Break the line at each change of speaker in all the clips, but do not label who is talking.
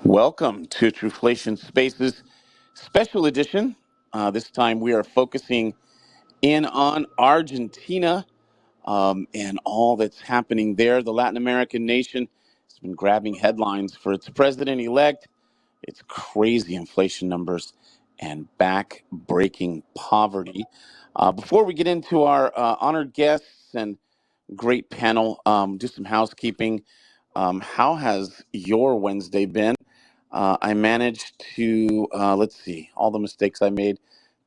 Welcome to Truflation Spaces Special Edition. This time we are focusing in on Argentina and all that's happening there. The Latin American nation has been grabbing headlines for its president-elect, its crazy inflation numbers, and back-breaking poverty. Before we get into our honored guests and great panel, do some housekeeping. How has your Wednesday been? I managed to, let's see, all the mistakes I made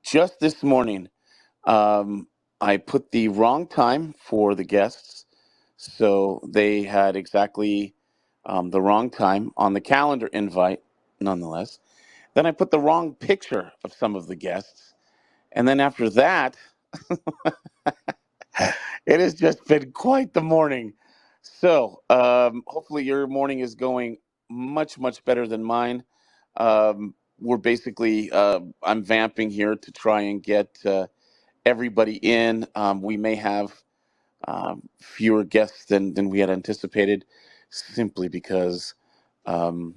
just this morning. Um, I put the wrong time for the guests, so they had exactly the wrong time on the calendar invite, nonetheless. Then I put the wrong picture of some of the guests. And then after that, it has just been quite the morning. So hopefully your morning is going much, much better than mine. We're basically, I'm vamping here to try and get everybody in. We may have fewer guests than we had anticipated simply because um,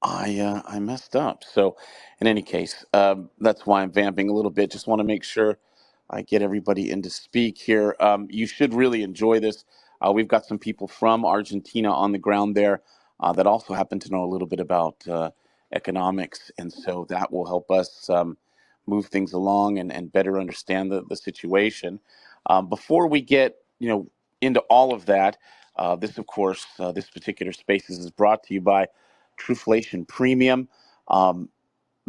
I messed up. So, in any case, that's why I'm vamping a little bit. Just want to make sure I get everybody in to speak here. You should really enjoy this. We've got some people from Argentina on the ground there that also happen to know a little bit about economics, and so that will help us move things along and better understand the situation. Before we get into all of that, this of course this particular spaces is brought to you by Truflation Premium. Um,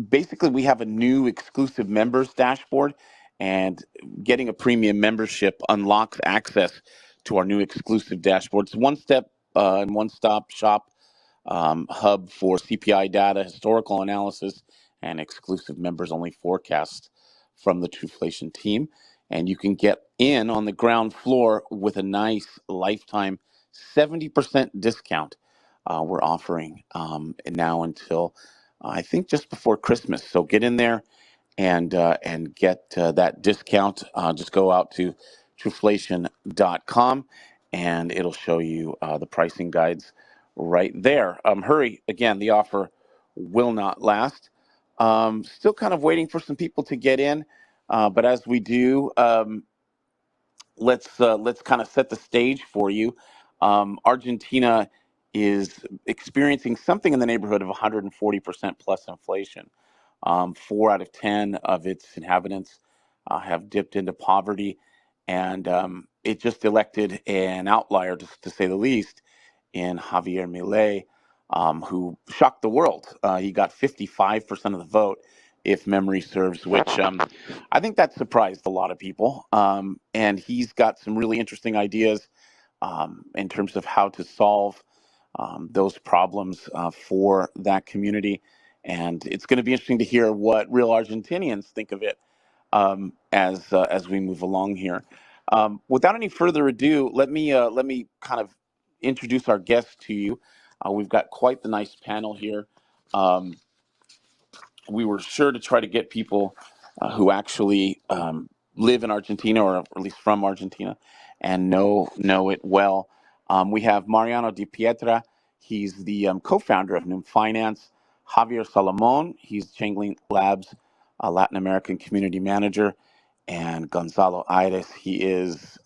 Basically, we have a new exclusive members dashboard, and getting a premium membership unlocks access to our new exclusive dashboard. It's one step and one stop shop hub for CPI data, historical analysis, and exclusive members only forecasts from the Truflation team. And you can get in on the ground floor with a nice lifetime 70% discount we're offering now until I think just before Christmas. So get in there and get that discount. Just go out to Truflation.com and it'll show you the pricing guides right there. Hurry, again, the offer will not last. Still kind of waiting for some people to get in, but as we do, let's kind of set the stage for you. Argentina is experiencing something in the neighborhood of 140% plus inflation. 4 out of 10 of its inhabitants have dipped into poverty, and it just elected an outlier, to say the least, in Javier Milei, who shocked the world. He got 55% of the vote, if memory serves, which I think that surprised a lot of people. And he's got some really interesting ideas in terms of how to solve those problems for that community. And it's going to be interesting to hear what real Argentinians think of it as we move along here. Without any further ado, let me kind of introduce our guests to you. We've got quite the nice panel here. Um, we were sure to try to get people who actually live in Argentina, or at least from Argentina, and know it well. We have Mariano Di Pietra. He's the co-founder of Noom Finance. Javier Salomon. He's Changling Labs Latin American community manager. And Gonzalo Aires. He is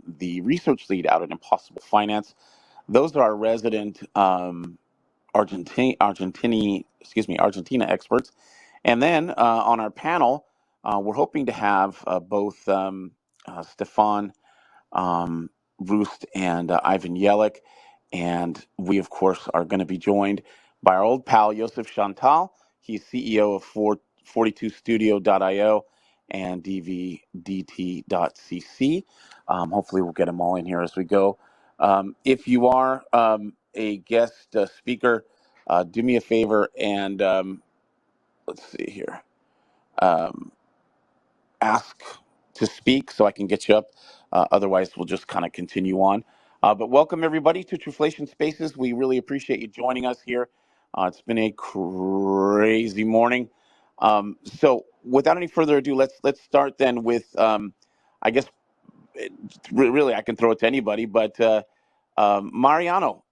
the research lead out at Impossible Finance. Those are our resident Argentina experts. And then on our panel, we're hoping to have both Stefan Roost and Ivan Yelik. And we, of course, are going to be joined by our old pal, Joseph Chantal. He's CEO of 42studio.io and dvdt.cc. Hopefully, we'll get them all in here as we go. If you are a guest speaker, do me a favor and let's see here. Um, Ask to speak so I can get you up. Otherwise, we'll just kind of continue on. But welcome everybody to Truflation Spaces. We really appreciate you joining us here. It's been a crazy morning. So, without any further ado, let's start then with, I guess, really I can throw it to anybody, but Mariano,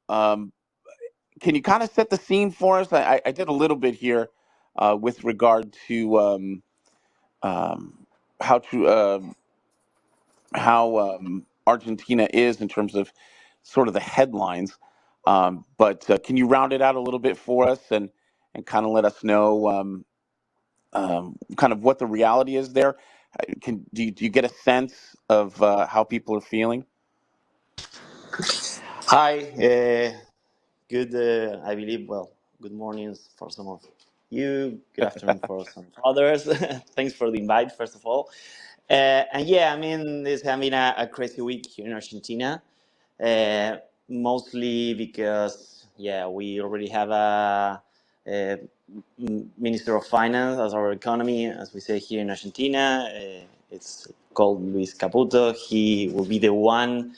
can you kind of set the scene for us? I did a little bit here with regard to um, how to how Argentina is in terms of sort of the headlines. But can you round it out a little bit for us and kind of let us know kind of what the reality is there? Do you get a sense of how people are feeling?
Hi, good, I believe, well, good mornings for some of you, good afternoon for some others. Thanks for the invite, first of all. And yeah, I mean, it's having a crazy week here in Argentina, uh, mostly because, yeah, we already have a Minister of Finance as our economy, as we say here in Argentina. It's called Luis Caputo. He will be the one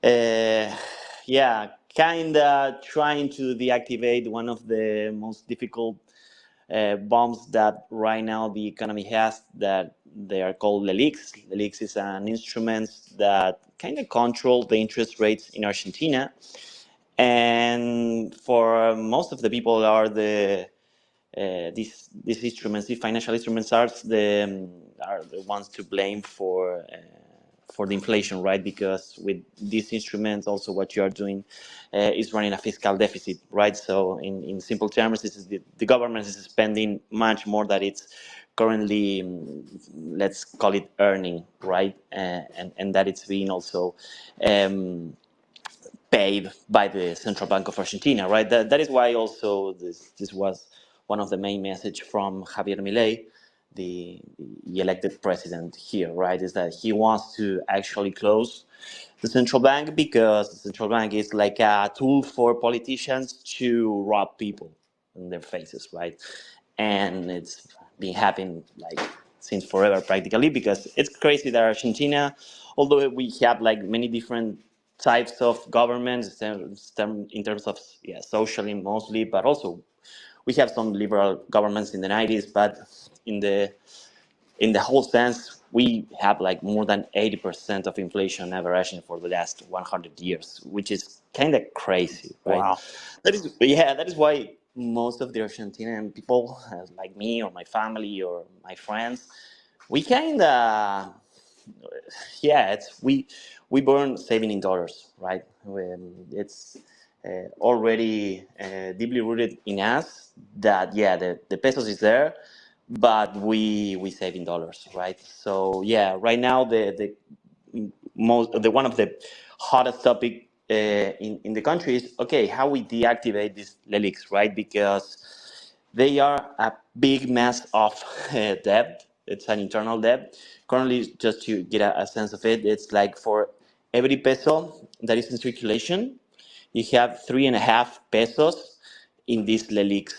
uh, yeah, kind of trying to deactivate one of the most difficult bombs that right now the economy has, that they are called LELIX. LELIX is an instrument that kind of control the interest rates in Argentina. And for most of the people are these instruments, these financial instruments are the ones to blame for the inflation, right? Because with these instruments, also what you are doing is running a fiscal deficit, right? So in simple terms, this is the government is spending much more than it's currently, let's call it earning, right? And that it's being also um, paid by the Central Bank of Argentina, right? That is why also this was one of the main message from Javier Milei, the elected president here, right? Is that he wants to actually close the central bank because the central bank is like a tool for politicians to rob people in their faces, right? And it's been happening like since forever practically, because it's crazy that Argentina, although we have like many different types of governments in terms of, yeah, socially mostly, but also we have some liberal governments in the 90s, but in the whole sense, we have like more than 80% of inflation averaging for the last 100 years, which is kind of crazy, right?
Wow.
That is why most of the Argentinian people, like me or my family or my friends, we kind of, yeah, we burn saving in dollars, right? It's already deeply rooted in us that, yeah, the pesos is there, but we save in dollars, right? So yeah, right now the one of the hottest topic in the country is, okay, how we deactivate these LELIX, right? Because they are a big mass of debt. It's an internal debt. Currently, just to get a sense of it, it's like for every peso that is in circulation, you have 3.5 pesos in these LELIX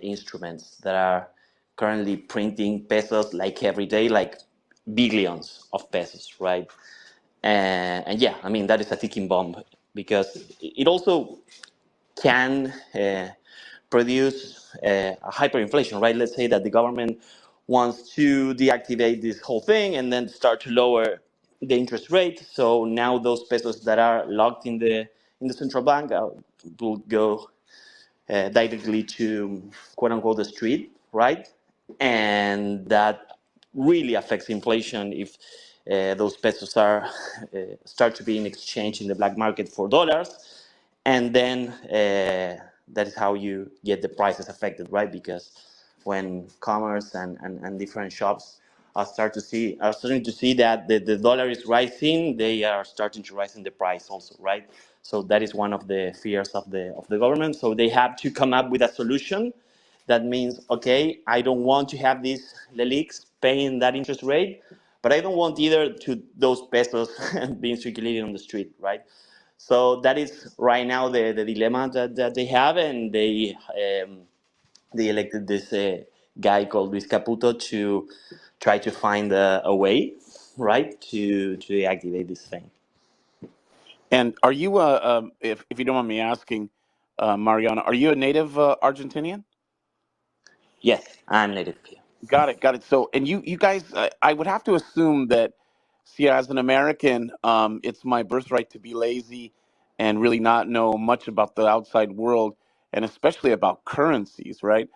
instruments that are currently printing pesos like every day, like billions of pesos, right? And yeah, I mean, that is a ticking bomb because it also can produce a hyperinflation, right? Let's say that the government wants to deactivate this whole thing and then start to lower the interest rate. So now those pesos that are locked in the central bank will go directly to quote unquote the street, right? And that really affects inflation if those pesos are start to be in exchange in the black market for dollars, and then that is how you get the prices affected, right? Because when commerce and different shops are starting to see that the dollar is rising, they are starting to rise in the price also, right? So that is one of the fears of the government. So they have to come up with a solution that means, okay, I don't want to have these LELIX paying that interest rate, but I don't want either to those pesos being circulated on the street, right? So that is right now the dilemma that they have, and they elected this guy called Luis Caputo to try to find a way, right, to deactivate this thing.
And are you if you don't mind me asking, Mariana, are you a native Argentinian?
Yes, I'm native here.
Got it, got it. So, and you guys, I would have to assume that, see, as an American, it's my birthright to be lazy and really not know much about the outside world. and especially about currencies, right?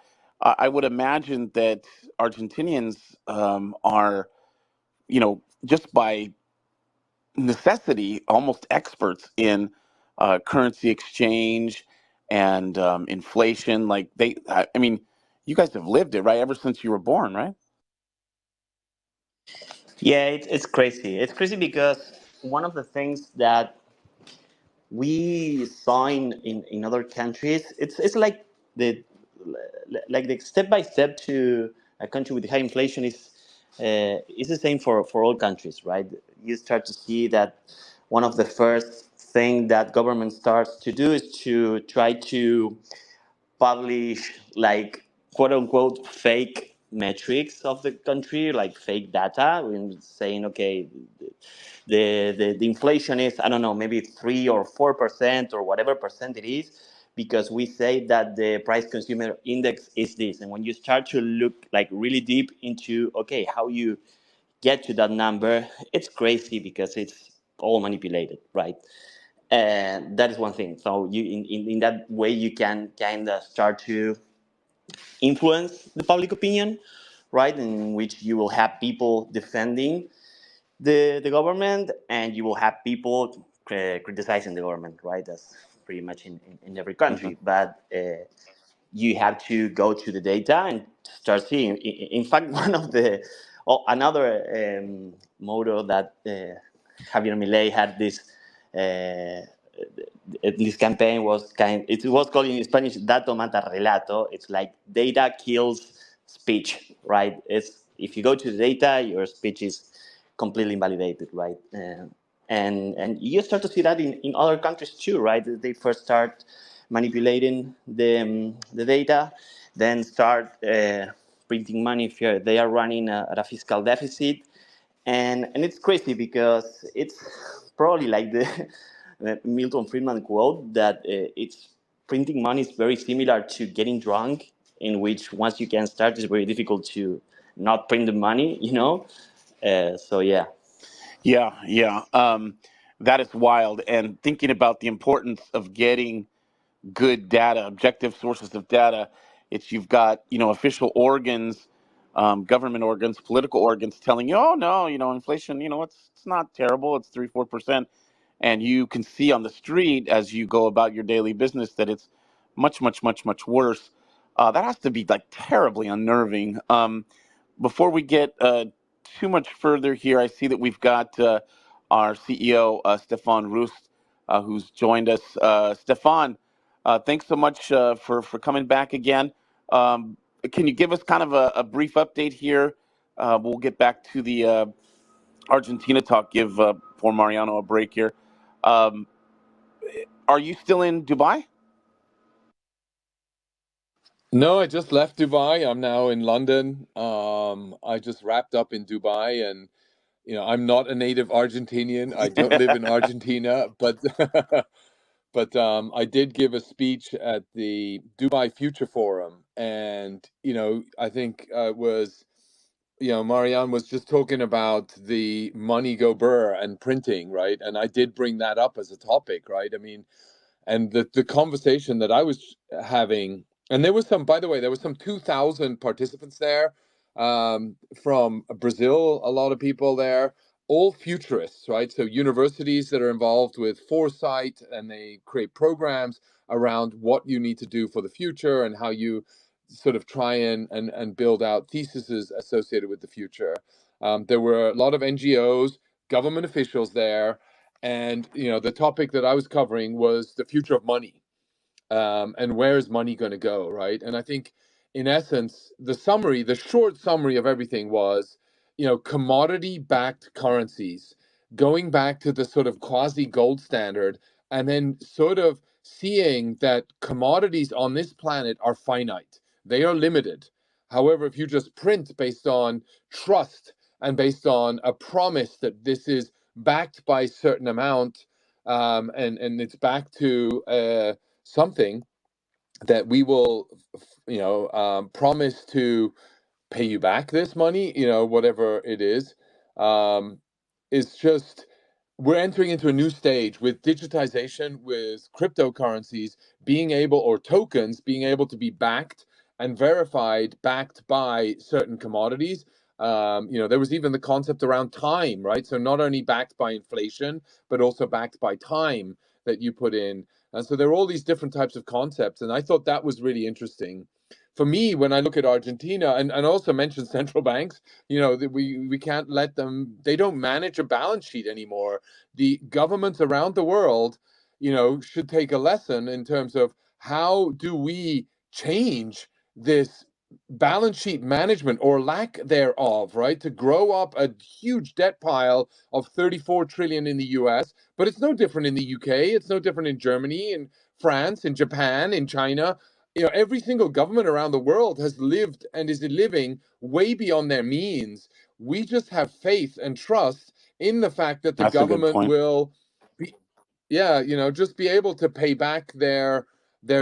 I would imagine that Argentinians are, just by necessity, almost experts in currency exchange and inflation. Like I mean, you guys have lived it, right? Ever since you were born, right?
Yeah, it's crazy. It's crazy because one of the things that we saw in other countries, it's like the step by step to a country with high inflation is the same for all countries, right? You start to see that one of the first thing that government starts to do is to try to publish like quote unquote fake metrics of the country, like fake data, and saying, okay, the inflation is, I don't know, maybe 3 or 4% or whatever percent it is, because we say that the price consumer index is this. And when you start to look like really deep into, okay, how you get to that number, it's crazy because it's all manipulated, right? And that is one thing. So you in that way you can kind of start to influence the public opinion, right? In which you will have people defending the government, and you will have people criticizing the government, right? That's pretty much in every
Hmm.
country. But you have to go to the data and start seeing. In fact, one of the another motto that Javier Milei had this campaign was it was called in Spanish "dato mata relato." It's like data kills speech, right? It's if you go to the data, your speech is completely invalidated, right? And you start to see that in other countries too, right? They first start manipulating the data, then start printing money if they are running at a fiscal deficit, and it's crazy because it's probably like the Milton Friedman quote that it's printing money is very similar to getting drunk, in which once you can start, it's very difficult to not print the money, you know. So yeah.
Yeah, yeah. That is wild. And thinking about the importance of getting good data, objective sources of data. It's you've got official organs, government organs, political organs telling you, oh no, inflation, it's not terrible, it's 3-4%, and you can see on the street as you go about your daily business that it's much much much much worse. That has to be like terribly unnerving. Before we get too much further here, I see that we've got our CEO, Stefan Rust, who's joined us. Stefan, thanks so much for coming back again. Um, can you give us kind of a brief update here? We'll get back to the Argentina talk. Give poor Mariano a break here. Um, are you still in Dubai?
No, I just left Dubai. I'm now in London. I just wrapped up in Dubai, and I'm not a native Argentinian. I don't live in Argentina, but I did give a speech at the Dubai Future Forum, and I think it was Marianne was just talking about the money go burr and printing, right? And I did bring that up as a topic, right? I mean, and the conversation that I was having, and there was some, by the way, there was some 2,000 participants there, from Brazil, a lot of people there, all futurists, right? So universities that are involved with foresight, and they create programs around what you need to do for the future and how you sort of try and build out theses associated with the future. There were a lot of NGOs, government officials there, and the topic that I was covering was the future of money, and where is money going to go, right? And I think, in essence, the short summary of everything was, commodity-backed currencies, going back to the sort of quasi gold standard, and then sort of seeing that commodities on this planet are finite, they are limited. However, if you just print based on trust and based on a promise that this is backed by a certain amount, and it's back to something that we will, promise to pay you back this money, whatever it is just we're entering into a new stage with digitization, with cryptocurrencies being able, or tokens being able to be backed and verified, backed by certain commodities. There was even the concept around time, right? So not only backed by inflation, but also backed by time that you put in. And so there are all these different types of concepts. And I thought that was really interesting. For me, when I look at Argentina, and also mention central banks, that we can't let them, they don't manage a balance sheet anymore. The governments around the world, should take a lesson in terms of how do we change this balance sheet management or lack thereof, right? To grow up a huge debt pile of 34 trillion in the US, but it's no different in the UK, it's no different in Germany, in France, in Japan, in China. Every single government around the world has lived and is living way beyond their means. We just have faith and trust in the fact that the
That's a good
government
point.
will be, yeah, just be able to pay back their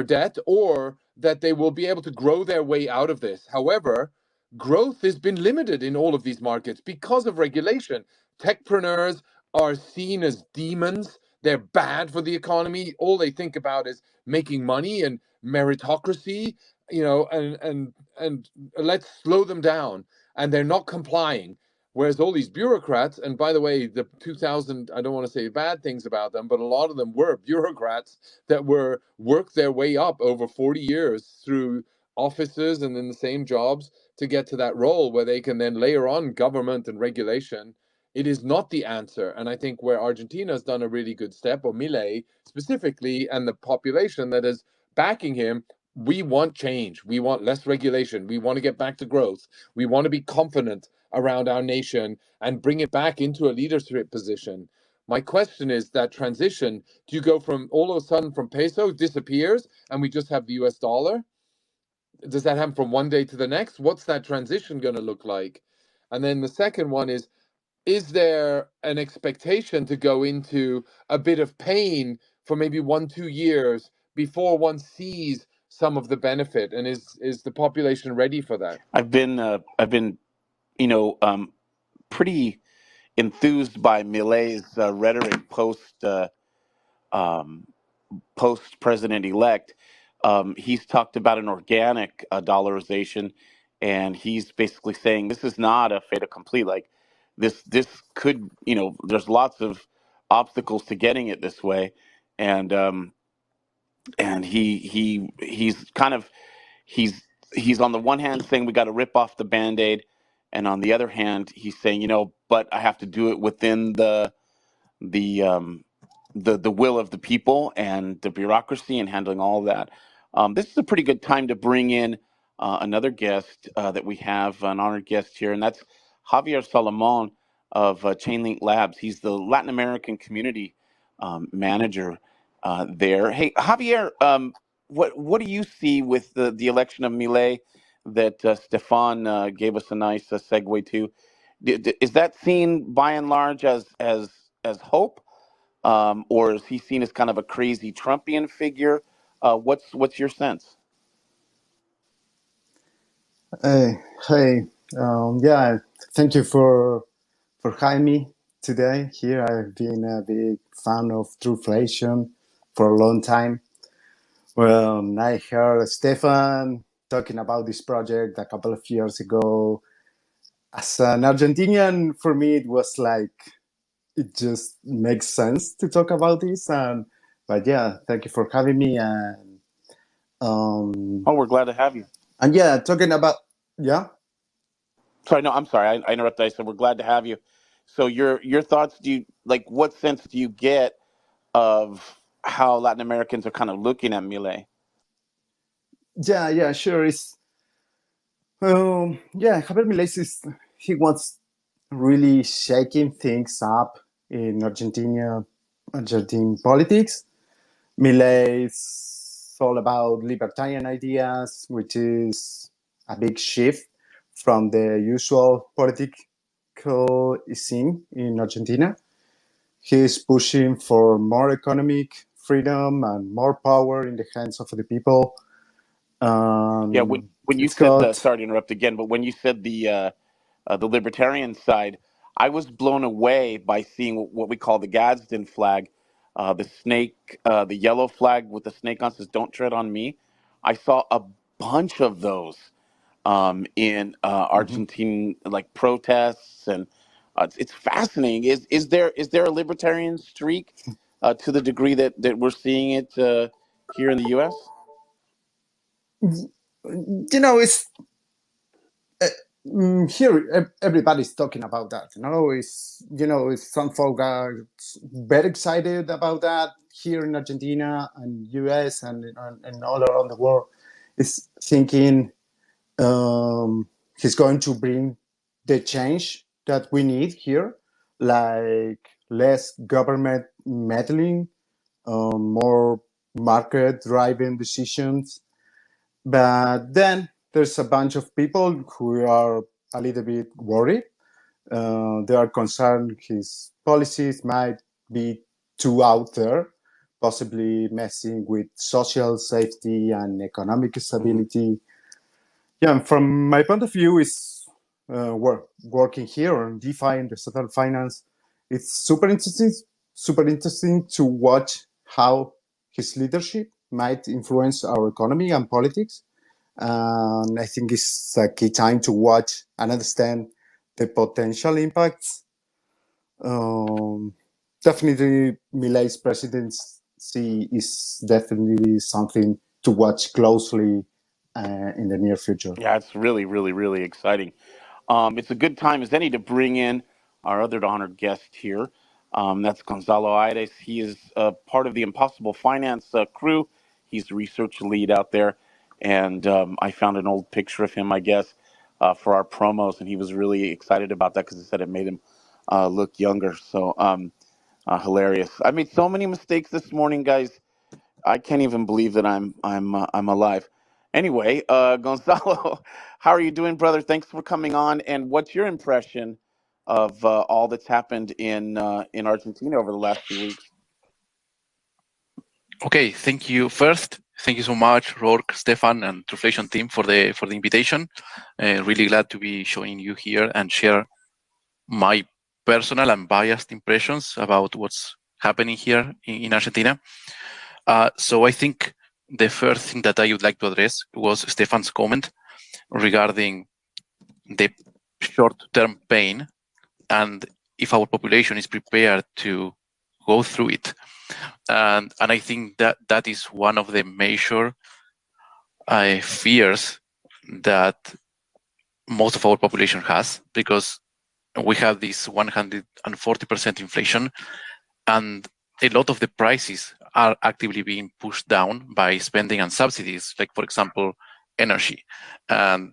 debt, or that they will be able to grow their way out of this. However, growth has been limited in all of these markets because of regulation. Techpreneurs are seen as demons. They're bad for the economy. All they think about is making money and meritocracy, and let's slow them down. And they're not complying. Whereas all these bureaucrats, and by the way, the 2000, I don't want to say bad things about them, but a lot of them were bureaucrats that were worked their way up over 40 years through offices and in the same jobs to get to that role where they can then layer on government and regulation. It is not the answer. And I think where Argentina has done a really good step, or Milei specifically, and the population that is backing him, we want change. We want less regulation. We want to get back to growth. We want to be confident around our nation and bring it back into a leadership position. My question is that transition, do you go from all of a sudden from peso disappears and we just have the US dollar? Does that happen from one day to the next? What's that transition going to look like? And then the second one is there an expectation to go into a bit of pain for maybe 1-2 years before one sees some of the benefit? And is the population ready for that?
I've been you know pretty enthused by Milei's rhetoric um, post president elect. He's talked about an organic dollarization, and he's basically saying this is not a fait accompli. Like this could, there's lots of obstacles to getting it this way, and he's kind of he's he's on the one hand saying we got to rip off the band-aid, and on the other hand he's saying, but I have to do it within the the will of the people and the bureaucracy and handling all of that. This is a pretty good time to bring in another guest that we have, an honored guest here, and that's Javier Salomon of Chainlink Labs. He's the Latin American community manager there. Hey, Javier, what do you see with the election of Milei that Stefan gave us a nice segue to? Is that seen by and large as hope? Or is he seen as kind of a crazy Trumpian figure? What's your sense?
Hey, hey, yeah, thank you for having me today here. I've been a big fan of Truflation for a long time. Well, I heard Stefan talking about this project a couple of years ago. As an Argentinian, for me, it was like it just makes sense to talk about this. But yeah, thank you for having me. Um,
Oh, we're glad to have you.
and yeah, talking about yeah.
Sorry, no, I'm sorry. I interrupted. I said we're glad to have you. So your thoughts? Do you like what sense do you get of how Latin Americans are kind of looking at Milei?
Yeah, sure. Yeah, Javier Milei is he wants really shaking things up in Argentine politics. Milei is all about libertarian ideas, which is a big shift from the usual political scene in Argentina. He's pushing for more economic freedom and more power in the hands of the people.
Yeah, when you
It's
said the
got
sorry to interrupt again, but when you said the libertarian side, I was blown away by seeing what we call the Gadsden flag, the snake, the yellow flag with the snake on says "Don't tread on me." I saw a bunch of those in
Mhm.
Argentine like protests, and it's fascinating. Is there a libertarian streak to the degree that we're seeing it here in the U.S.?
It's here everybody's talking about that. It's some folk are very excited about that here in Argentina and US and all around the world. Is thinking he's going to bring the change that we need here, like less government meddling, more market driving decisions. But then there's a bunch of people who are a little bit worried. They are concerned his policies might be too out there, possibly messing with social safety and economic
Hmm.
stability. Yeah, and from my point of view, is working here on DeFi and digital finance. It's super interesting to watch how his leadership might influence our economy and politics. And I think it's a key time to watch and understand the potential impacts. Um, Definitely, Milei's presidency is definitely something to watch closely in the near future.
Yeah, it's really, really, really exciting. It's a good time as any to bring in our other honored guest here. That's Gonzalo Aires. He is part of the Impossible Finance crew. He's the research lead out there. And I found an old picture of him, I guess, for our promos. And he was really excited about that because he said it made him look younger. So hilarious. I made so many mistakes this morning, guys. I can't even believe that I'm alive. Anyway, Gonzalo, how are you doing, brother? Thanks for coming on. And what's your impression of all that's happened in Argentina over the last few weeks?
Okay, thank you. First, thank you so much, Rourke, Stefan, and Truflation team for the invitation. Really glad to be showing you here and share my personal and biased impressions about what's happening here in Argentina. So I think the first thing that I would like to address was Stefan's comment regarding the short-term pain and if our population is prepared to go through it. And I think that is one of the major fears that most of our population has, because we have this 140% inflation, and a lot of the prices are actively being pushed down by spending and subsidies, like, for example, energy. And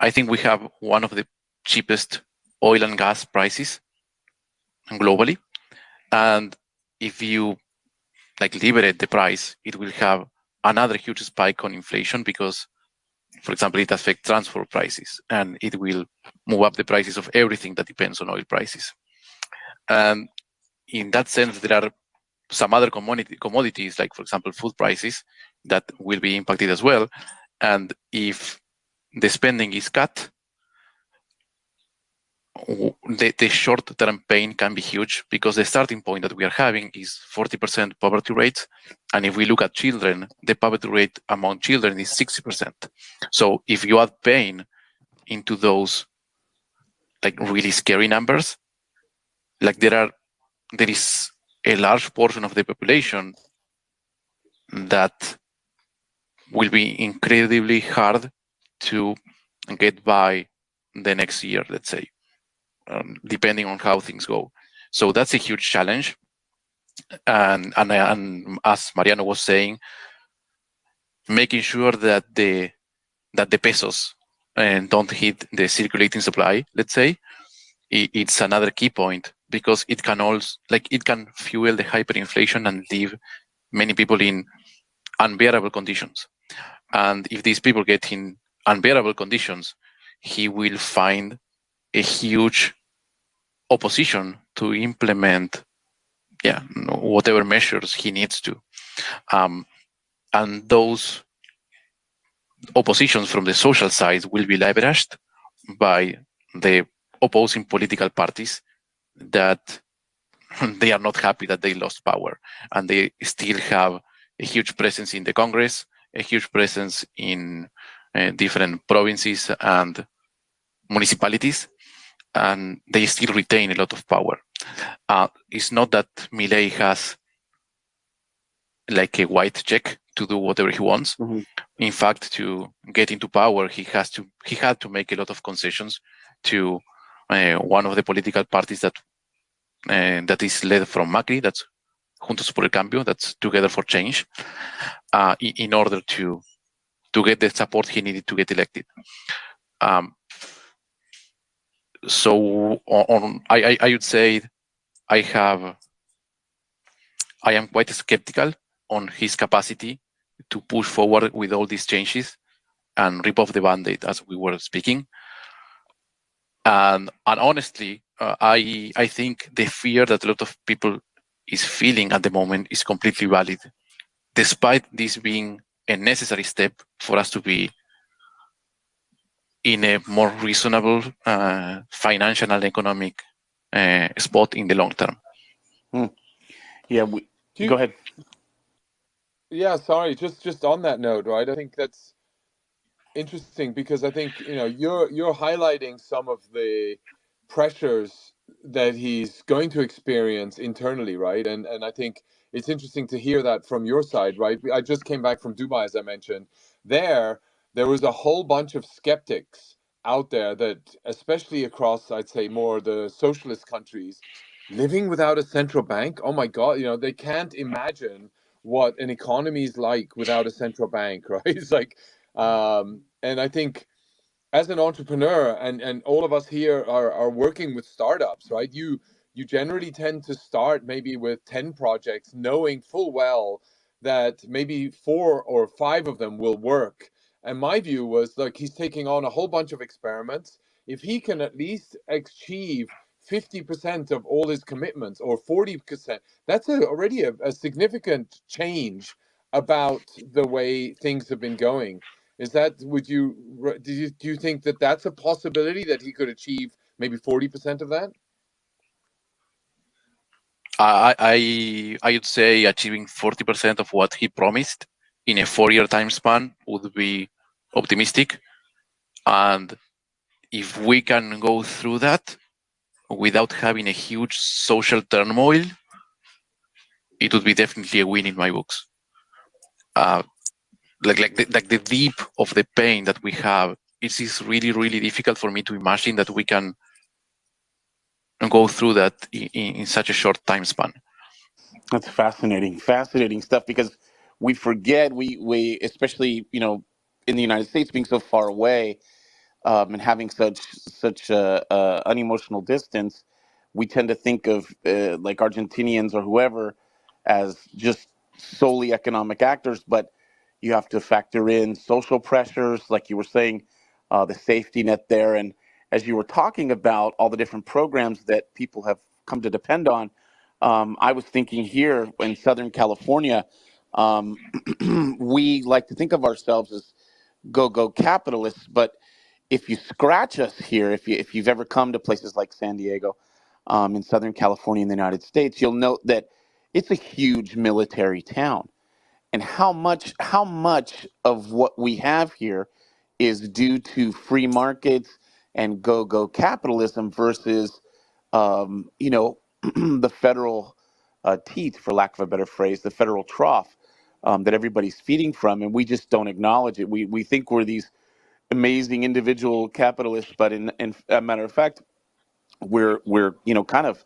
I think we have one of the cheapest oil and gas prices globally. And if you liberate the price, it will have another huge spike on inflation because, for example, it affects transport prices and it will move up the prices of everything that depends on oil prices. And in that sense, there are some other commodities, like, for example, food prices, that will be impacted as well. And if the spending is cut, the short-term pain can be huge because the starting point that we are having is 40% poverty rate. And if we look at children, the poverty rate among children is 60%. So if you add pain into those really scary numbers, there is a large portion of the population that will be incredibly hard to get by the next year, let's say, depending on how things go. So that's a huge challenge. And as Mariano was saying, making sure that the pesos don't hit the circulating supply, let's say, it's another key point, because it can also it can fuel the hyperinflation and leave many people in unbearable conditions. And if these people get in unbearable conditions, he will find a huge opposition to implement whatever measures he needs to. And those oppositions from the social side will be leveraged by the opposing political parties that they are not happy that they lost power, and they still have a huge presence in the Congress, a huge presence in different provinces and municipalities, and they still retain a lot of power. It's not that Milei has like a white check to do whatever he wants.
Mm-hmm.
In fact, to get into power, he had to make a lot of concessions to one of the political parties that is led from Macri, that's Juntos por el Cambio, that's Together for Change, in order to get the support he needed to get elected. So I would say I am quite skeptical on his capacity to push forward with all these changes and rip off the band-aid, as we were speaking. And honestly, I think the fear that a lot of people is feeling at the moment is completely valid, despite this being a necessary step for us to be in a more reasonable financial and economic spot in the long term.
Yeah, go ahead.
Yeah, sorry. Just on that note, right? I think that's interesting because I think you're highlighting some of the pressures that he's going to experience internally, right? And I think it's interesting to hear that from your side, right? I just came back from Dubai, as I mentioned. There was a whole bunch of skeptics out there that, especially across, I'd say, more the socialist countries, living without a central bank. Oh my God, they can't imagine what an economy is like without a central bank, right? It's like, and I think as an entrepreneur, and all of us here are working with startups, right? You generally tend to start maybe with 10 projects, knowing full well that maybe 4 or 5 of them will work. And my view was, like, he's taking on a whole bunch of experiments. If he can at least achieve 50% of all his commitments, or 40%, that's already a significant change about the way things have been going. Is that, do you think that that's a possibility that he could achieve maybe 40% of that?
I would say achieving 40% of what he promised in a 4-year time span would be optimistic. And if we can go through that without having a huge social turmoil, it would be definitely a win in my books. Like the deep of the pain that we have, it is really, really difficult for me to imagine that we can go through that in such a short time span.
That's fascinating stuff, because we forget, we especially in the United States, being so far away, and having such a unemotional distance, we tend to think of like Argentinians or whoever as just solely economic actors, but you have to factor in social pressures, like you were saying, the safety net there, and as you were talking about all the different programs that people have come to depend on. I was thinking here in Southern California, um, we like to think of ourselves as go capitalists, but if you scratch us here, if you've ever come to places like San Diego, in Southern California in the United States, you'll note that it's a huge military town, and how much of what we have here is due to free markets and go capitalism versus the federal teat, for lack of a better phrase, the federal trough, that everybody's feeding from, and we just don't acknowledge it. We think we're these amazing individual capitalists, but in a matter of fact, we're kind of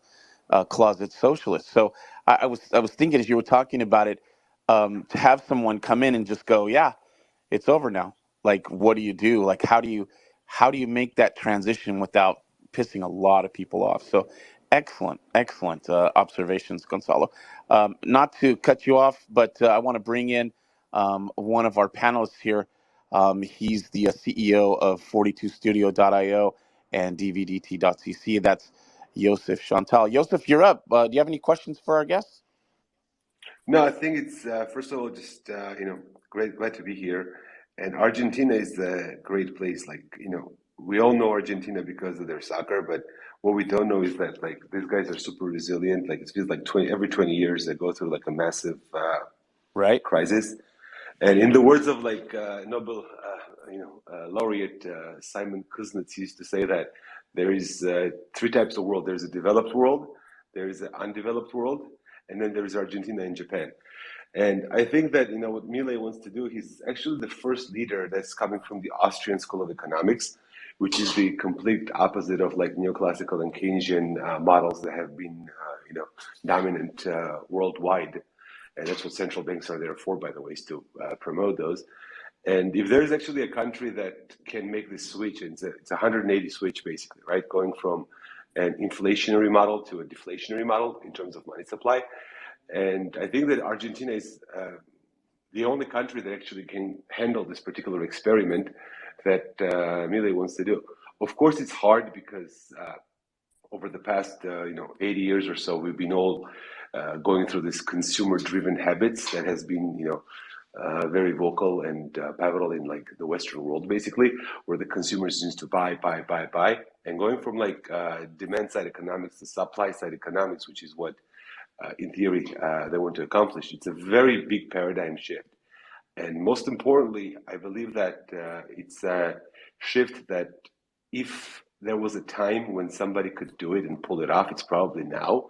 closet socialists. So I was thinking, as you were talking about it, to have someone come in and just go, yeah, it's over now. Like, what do you do? Like, how do you make that transition without pissing a lot of people off? So, excellent observations, Gonzalo. Not to cut you off, but I want to bring in one of our panelists here. He's the CEO of 42studio.io and dvdt.cc. That's Joseph Chantal. Joseph, you're up. Do you have any questions for our guests?
No, I think it's first of all just glad to be here, and Argentina is a great place. Like we all know Argentina because of their soccer, but what we don't know is that like these guys are super resilient. Like it feels like every 20 years they go through like a massive
Right.
crisis. And in the words of like Nobel, laureate Simon Kuznets used to say that there is three types of world. There's a developed world, there is an undeveloped world, and then there is Argentina and Japan. And I think that what Milei wants to do, he's actually the first leader that's coming from the Austrian School of Economics, which is the complete opposite of like neoclassical and Keynesian models that have been dominant worldwide. And that's what central banks are there for, by the way, is to promote those. And if there's actually a country that can make this switch, it's a 180 switch basically, right? Going from an inflationary model to a deflationary model in terms of money supply. And I think that Argentina is the only country that actually can handle this particular experiment that Milei wants to do. Of course, it's hard because over the past 80 years or so, we've been all going through this consumer-driven habits that has been very vocal and pivotal in like the Western world, basically, where the consumers used to buy, and going from like demand-side economics to supply-side economics, which is what in theory they want to accomplish. It's a very big paradigm shift. And most importantly, I believe that it's a shift that if there was a time when somebody could do it and pull it off, it's probably now,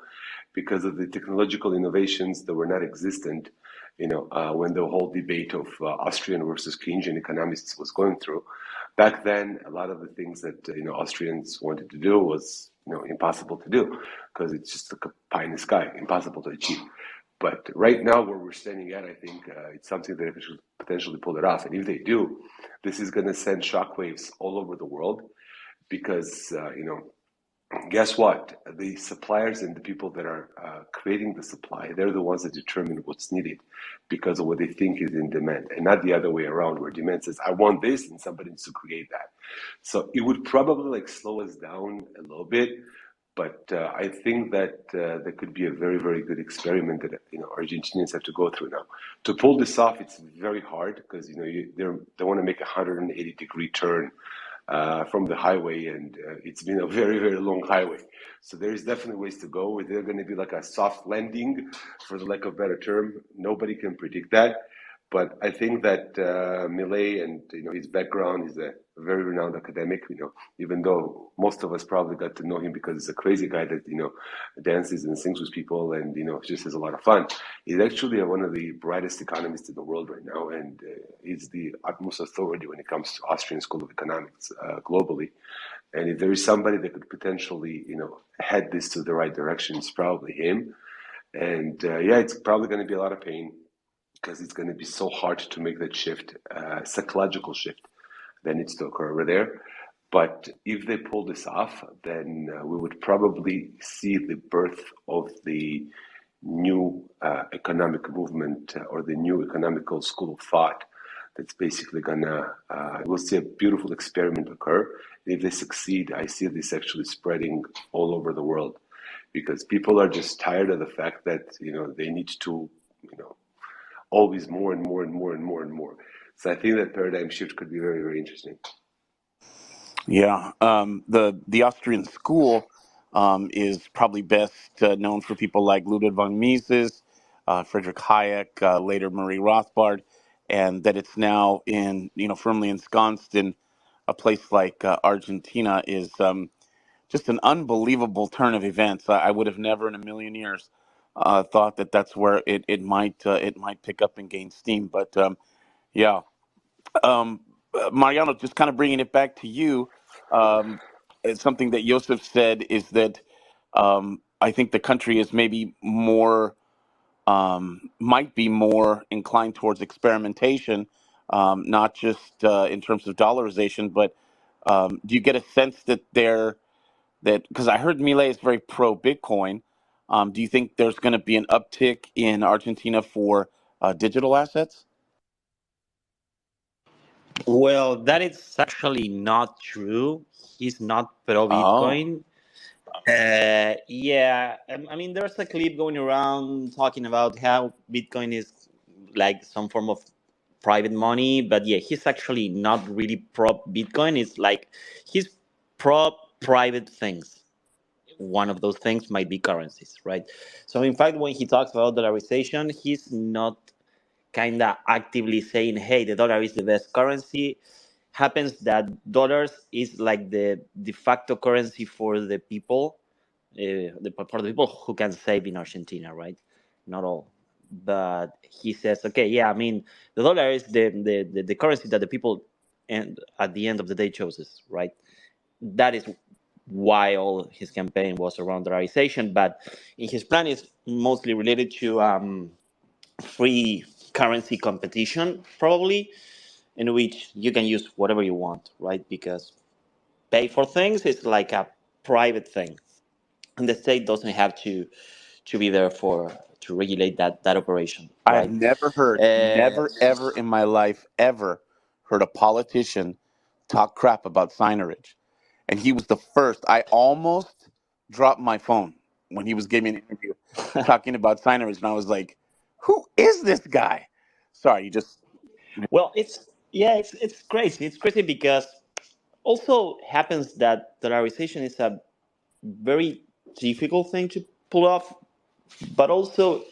because of the technological innovations that were not existent, when the whole debate of Austrian versus Keynesian economists was going through. Back then, a lot of the things that Austrians wanted to do was impossible to do because it's just like a pie in the sky, impossible to achieve. But right now, where we're standing at, I think it's something that they should potentially pull it off. And if they do, this is going to send shockwaves all over the world because, guess what? The suppliers and the people that are creating the supply, they're the ones that determine what's needed because of what they think is in demand, and not the other way around where demand says, I want this, and somebody needs to create that. So it would probably like slow us down a little bit. But I think that there could be a very, very good experiment that Argentinians have to go through now. To pull this off, it's very hard because they want to make a 180-degree turn from the highway, and it's been a very, very long highway. So there's definitely ways to go. They're going to be like a soft landing, for the lack of a better term. Nobody can predict that. But I think that Milei and his background is a very renowned academic. Even though most of us probably got to know him because he's a crazy guy that dances and sings with people and just has a lot of fun. He's actually one of the brightest economists in the world right now, and he's the utmost authority when it comes to Austrian School of Economics globally. And if there is somebody that could potentially head this to the right direction, it's probably him. And it's probably going to be a lot of pain, because it's going to be so hard to make that shift, psychological shift that needs to occur over there. But if they pull this off, then we would probably see the birth of the new economic movement or the new economical school of thought that's basically we'll see a beautiful experiment occur. And if they succeed, I see this actually spreading all over the world, because people are just tired of the fact that, they need to, always more and more and more and more and more. So I think that paradigm shift could be very, very interesting.
Yeah. The Austrian school is probably best known for people like Ludwig von Mises, Friedrich Hayek, later Marie Rothbard, and that it's now firmly ensconced in a place like Argentina is just an unbelievable turn of events. I would have never in a million years thought that that's where it might pick up and gain steam. But yeah, Mariano, just kind of bringing it back to you. It's something that Joseph said is that I think the country is maybe more might be more inclined towards experimentation, not just in terms of dollarization, but do you get a sense that because I heard Milei is very pro Bitcoin. Do you think there's going to be an uptick in Argentina for digital assets?
Well, that is actually not true. He's not pro
Oh,
Bitcoin. I mean, there's a clip going around talking about how Bitcoin is like some form of private money, but yeah, he's actually not really pro Bitcoin. It's like he's pro private things. One of those things might be currencies, right? So in fact, when he talks about dollarization, he's not kind of actively saying, "Hey, the dollar is the best currency." Happens that dollars is like the de facto currency for the people, for the people who can save in Argentina, right? Not all, but he says, okay, yeah, I mean, the dollar is the currency that the people, and at the end of the day, chooses, right? That is why all his campaign was around dollarization, but in his plan is mostly related to free currency competition, probably, in which you can use whatever you want, right? Because pay for things is like a private thing, and the state doesn't have to be there for to regulate that operation,
I have
right?
never heard,
Uh,
never ever in my life ever heard a politician talk crap about signage, and he was the first. I almost dropped my phone when he was giving an interview talking about signage, and I was like, "Who is this guy?" Sorry, you just
well, it's crazy. It's crazy because also happens that dollarization is a very difficult thing to pull off, but also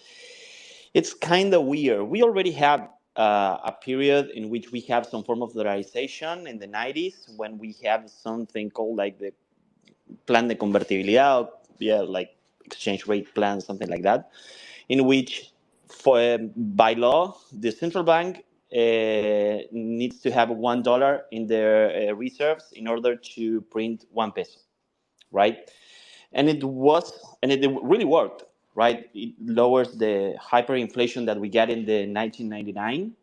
it's kind of weird. We already have a period in which we have some form of dollarization in the 90s when we have something called like the plan de convertibilidad, yeah, like exchange rate plan, something like that, in which, for by law, the central bank needs to have $1 in their reserves in order to print 1 peso, right? And it really worked, right? It lowers the hyperinflation that we get in the 1999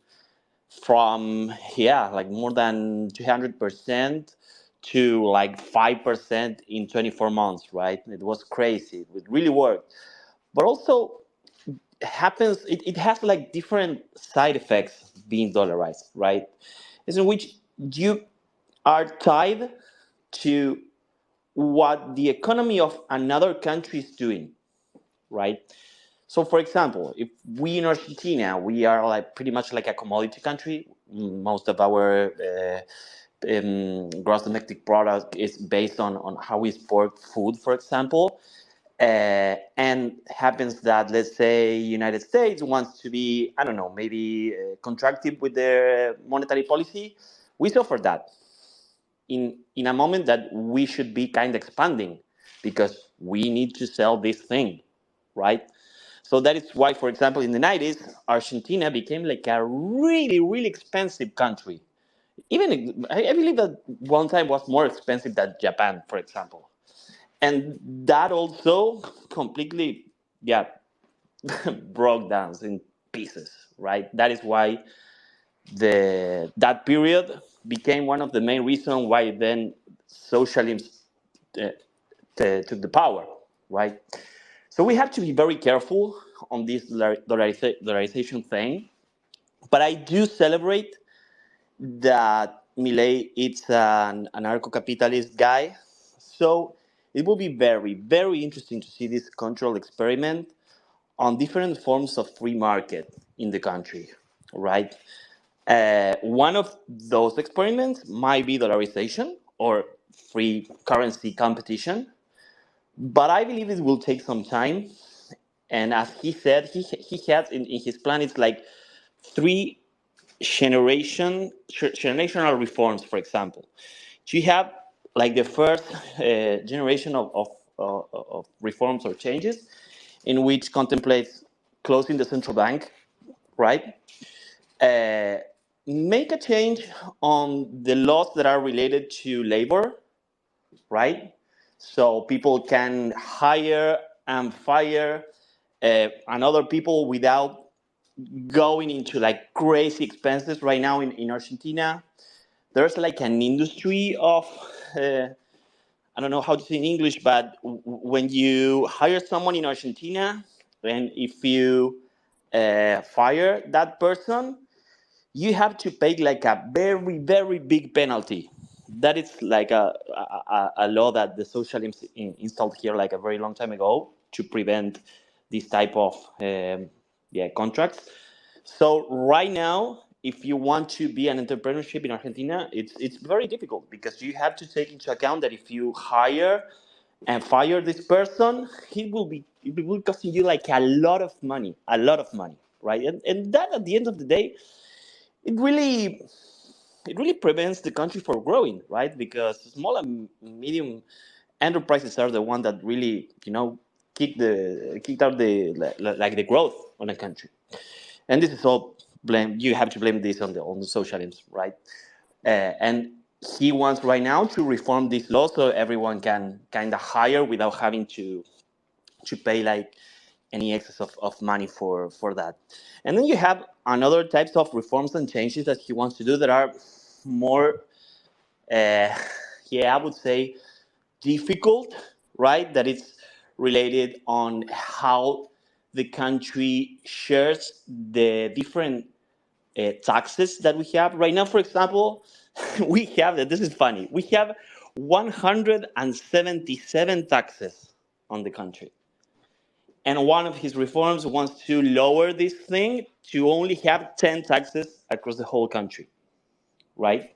from, yeah, like more than 200% to like 5% in 24 months, right? It was crazy. It really worked. But also it has like different side effects being dollarized, right? Is in which you are tied to what the economy of another country is doing, right? So, for example, if we in Argentina, we are like pretty much like a commodity country. Most of our gross domestic product is based on how we export food, for example. And happens that, let's say, United States wants to be, I don't know, maybe contractive with their monetary policy. We suffer that in a moment that we should be kind of expanding because we need to sell this thing, right? So that is why, for example, in the 90s, Argentina became like a really, really expensive country. Even I believe that one time was more expensive than Japan, for example. And that also completely, yeah, broke down in pieces, right? That is why that period became one of the main reasons why then socialism uh, took the power, right? So we have to be very careful on this dollarization thing. But I do celebrate that Milei is an anarcho-capitalist guy. So it will be very, very interesting to see this control experiment on different forms of free market in the country, right? One of those experiments might be dollarization or free currency competition, but I believe it will take some time. And as he said, he has in his plan, it's like three generational reforms, for example. So you have like the first generation of reforms or changes in which contemplates closing the central bank, right? Uh, Make a change on the laws that are related to labor, right? So people can hire and fire and other people without going into like crazy expenses. Right now in Argentina, there's like an industry of I don't know how to say in English, but when you hire someone in Argentina, and if you fire that person, you have to pay like a very, very big penalty. That is like a law that the socialists installed here like a very long time ago to prevent this type of yeah, contracts. So right now if you want to be an entrepreneurship in Argentina, it's very difficult because you have to take into account that if you hire and fire this person, it will cost you like a lot of money, right? And that at the end of the day, it really it really prevents the country from growing, right? Because small and medium enterprises are the one that really, kicked out the growth on a country. And this is all blame. You have to blame this on the socialism, right? And he wants right now to reform this law so everyone can kind of hire without having to pay like any excess of money for that. And then you have another types of reforms and changes that he wants to do that are more, uh, yeah, I would say difficult, right? That it's related on how the country shares the different taxes that we have right now. For example, we have that. This is funny. We have 177 taxes on the country, and one of his reforms wants to lower this thing to only have 10 taxes across the whole country, right?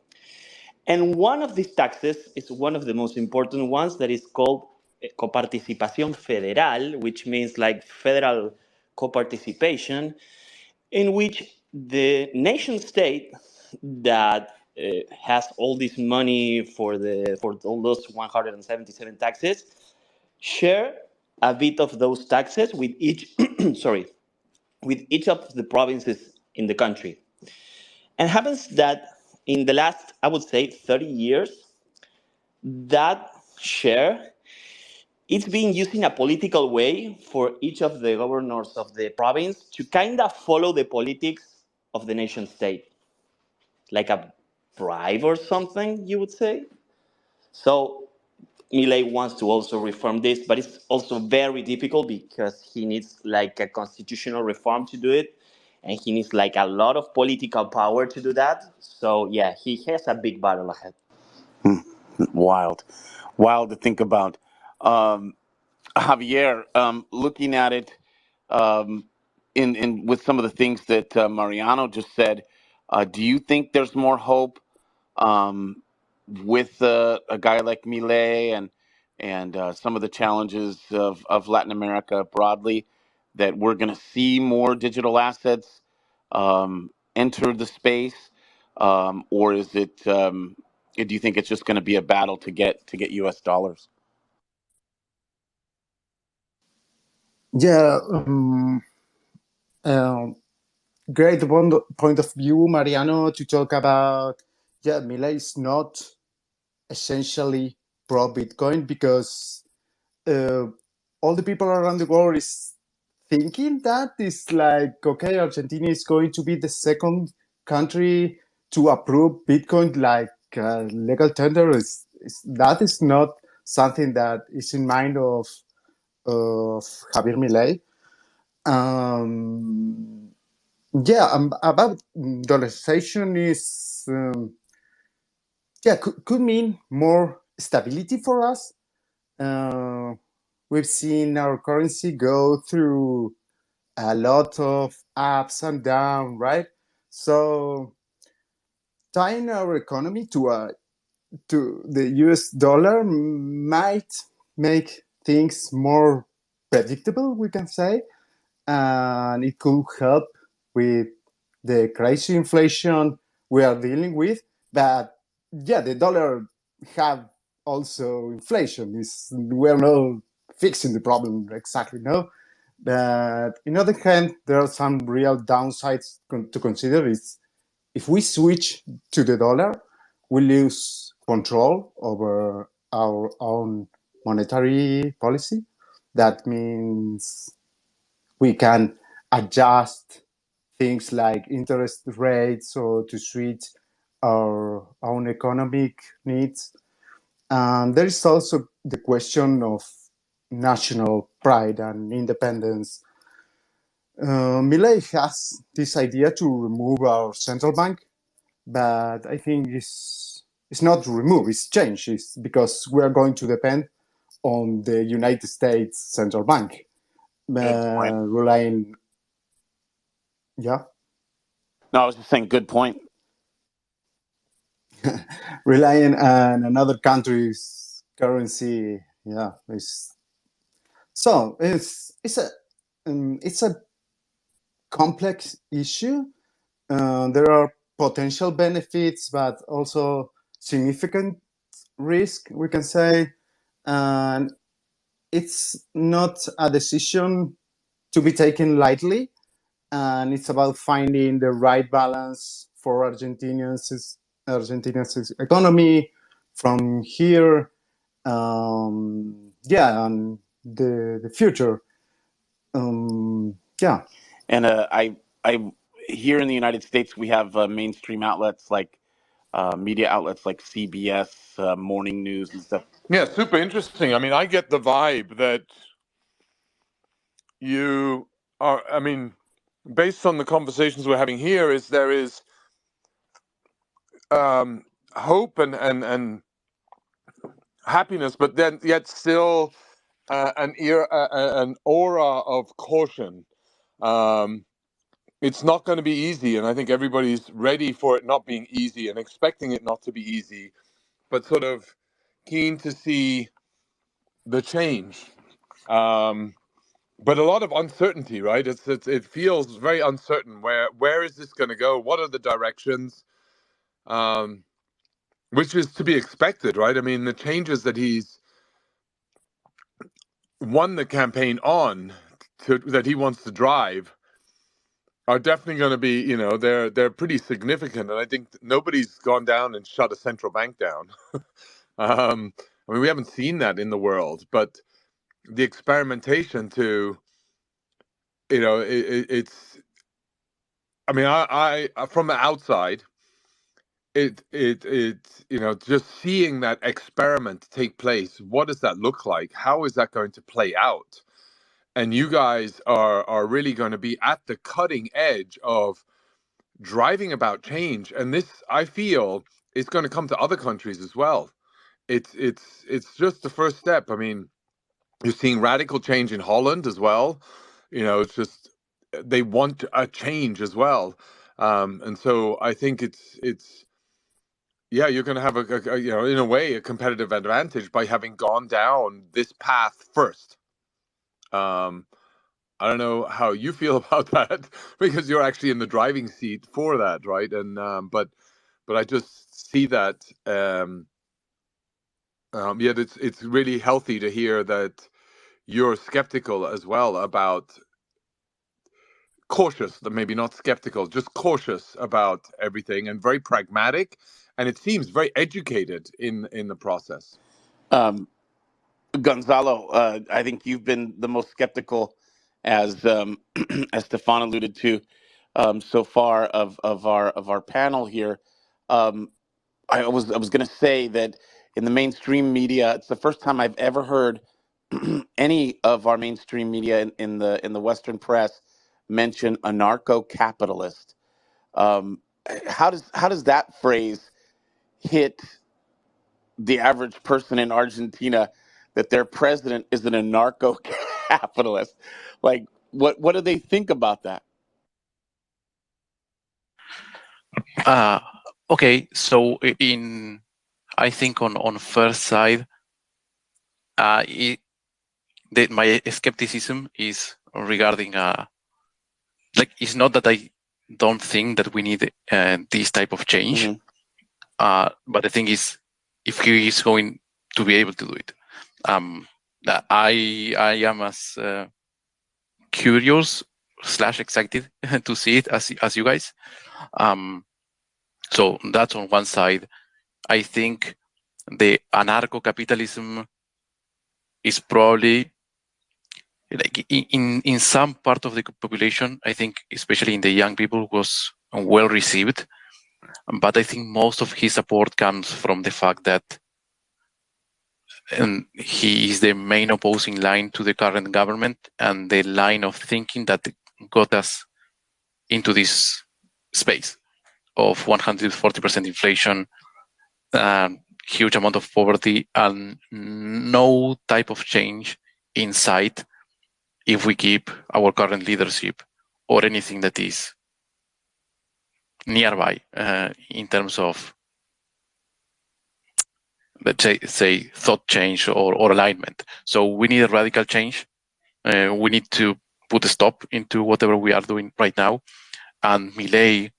And one of these taxes is one of the most important ones that is called coparticipación federal, which means like federal coparticipation, in which the nation state that has all this money for all those 177 taxes share a bit of those taxes with each sorry, with each of the provinces in the country. And it happens that in the last, I would say, 30 years, that share it's being used in a political way for each of the governors of the province to kind of follow the politics of the nation state, like a bribe or something, you would say. So Milei wants to also reform this, but it's also very difficult because he needs like a constitutional reform to do it, and he needs like a lot of political power to do that. So yeah, he has a big battle ahead.
Wild, wild to think about. Um, Javier, looking at it in with some of the things that Mariano just said, do you think there's more hope um, with a guy like Milei and some of the challenges of Latin America broadly, that we're going to see more digital assets enter the space, or is it? Do you think it's just going to be a battle to get U.S. dollars?
Yeah, um, great point of view, Mariano, to talk about. Yeah, Milei is not essentially pro Bitcoin because uh, all the people around the world is thinking that is like, okay, Argentina is going to be the second country to approve Bitcoin like legal tender. That is not something that is in mind of Javier Milei. Um, yeah, about dollarization is could mean more stability for us. Uh, we've seen our currency go through a lot of ups and downs, right? So tying our economy to the US dollar might make things more predictable, we can say, and it could help with the crazy inflation we are dealing with. But yeah, the dollar have also inflation. We're not fixing the problem exactly, no. But on the other hand, there are some real downsides to consider. Is if we switch to the dollar, we lose control over our own monetary policy. That means we can adjust things like interest rates or to suit our own economic needs. And there is also the question of national pride and independence. Milei has this idea to remove our central bank, but I think it's not remove, it's change. It's because we are going to depend on the United States central bank,
Good point.
relying. Yeah.
No, I was just saying, good point.
Relying on another country's currency, yeah, it's a complex issue. There are potential benefits, but also significant risk, we can say, and it's not a decision to be taken lightly. And it's about finding the right balance for Argentina's economy from here, and the future. Yeah.
And I here in the United States, we have mainstream outlets like media outlets like CBS, morning news, and stuff.
Yeah, super interesting. I mean, I get the vibe that you are, I mean, based on the conversations we're having here, there is hope and happiness, but then yet still an aura of caution. It's not going to be easy, and I think everybody's ready for it not being easy and expecting it not to be easy, but sort of keen to see the change. But a lot of uncertainty, right? It feels very uncertain. Where is this going to go? What are the directions? Which is to be expected, right? I mean, the changes that he's won the campaign on, that he wants to drive, are definitely going to be, they're pretty significant. And I think nobody's gone down and shut a central bank down. I mean, we haven't seen that in the world, but the experimentation to, it's. I mean, I from the outside, just seeing that experiment take place. What does that look like? How is that going to play out? And you guys are really going to be at the cutting edge of driving about change. And this, I feel, is going to come to other countries as well. It's just the first step. I mean, you're seeing radical change in Holland as well. It's just they want a change as well. And so I think it's you're going to have in a way a competitive advantage by having gone down this path first. I don't know how you feel about that because you're actually in the driving seat for that, right? And but I just see that it's really healthy to hear that you're skeptical as well about cautious, maybe not skeptical, just cautious about everything and very pragmatic, and it seems very educated in the process.
Gonzalo, I think you've been the most skeptical, as as Stefan alluded to so far of our panel here. Um, I was going to say that in the mainstream media, it's the first time I've ever heard any of our mainstream media in the Western press mention anarcho-capitalist. How does that phrase hit the average person in Argentina, that their president is an anarcho-capitalist? Like, what do they think about that?
Okay, so I think on first side, my skepticism is regarding it's not that I don't think that we need this type of change,
Mm-hmm.
but the thing is, if he is going to be able to do it, I am as curious / excited to see it as you guys. So that's on one side. I think the anarcho-capitalism is probably like in some part of the population. I think especially in the young people was well received, but I think most of his support comes from the fact that he is the main opposing line to the current government and the line of thinking that got us into this space of 140% inflation, huge amount of poverty, and no type of change in sight if we keep our current leadership or anything that is nearby in terms of, let's say thought change or alignment. So we need a radical change. We need to put a stop into whatever we are doing right now. And Milei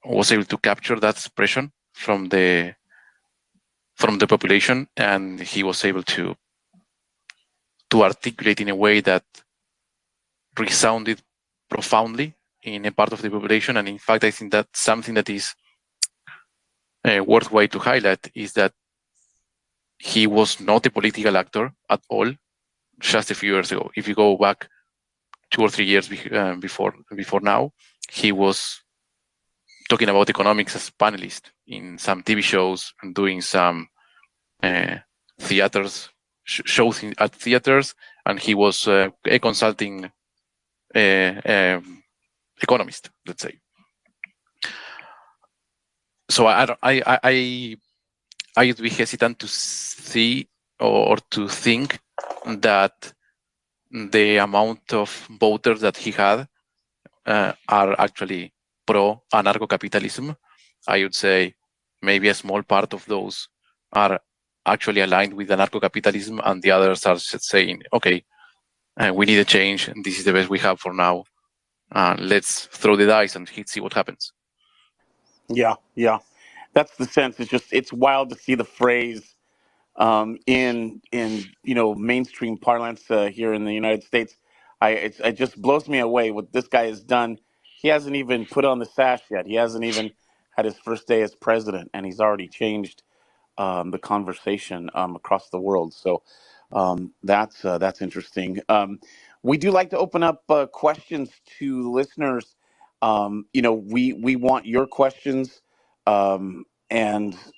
was able to capture that expression from the population, and he was able to articulate in a way that resounded profoundly in a part of the population. And in fact, I think that something that is worthwhile to highlight is that he was not a political actor at all just a few years ago. If you go back 2 or 3 years before now, he was talking about economics as panelist in some TV shows and doing some theaters shows at theaters, and he was a consulting economist, let's say. So I would be hesitant to see or to think that the amount of voters that he had are actually pro anarcho-capitalism. I would say maybe a small part of those are actually aligned with anarcho-capitalism, and the others are saying, okay, we need a change, and this is the best we have for now. Let's throw the dice and see what happens.
Yeah, that's the sense. It's wild to see the phrase in mainstream parlance here in the United States. It just blows me away what this guy has done. He hasn't even put on the sash yet. He hasn't even had his first day as president, and he's already changed the conversation across the world. So that's interesting. We do like to open up questions to listeners. We want your questions, and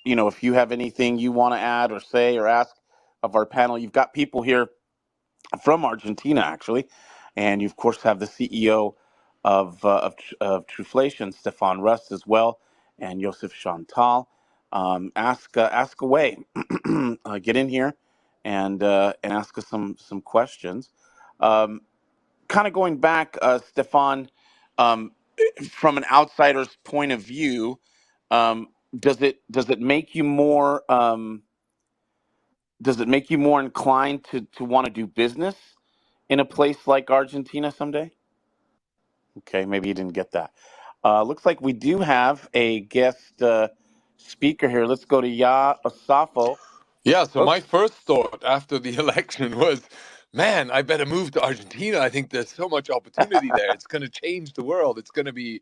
if you have anything you want to add or say or ask of our panel, you've got people here from Argentina actually, and you of course have the CEO of Truflation, Stefan Rust as well, and Joseph Chantal. Ask away. Get in here and ask us some questions. Um, Kind of going back, Stefan, um, from an outsider's point of view, um, does it make you more inclined to want to do business in a place like Argentina someday? Okay, maybe you didn't get that. Looks like we do have a guest speaker here. Let's go to Ya Osafo.
Yeah, so my
Oops.
first thought after the election was, man, I better move to Argentina. I think there's so much opportunity there. It's going to change the world. It's going to be,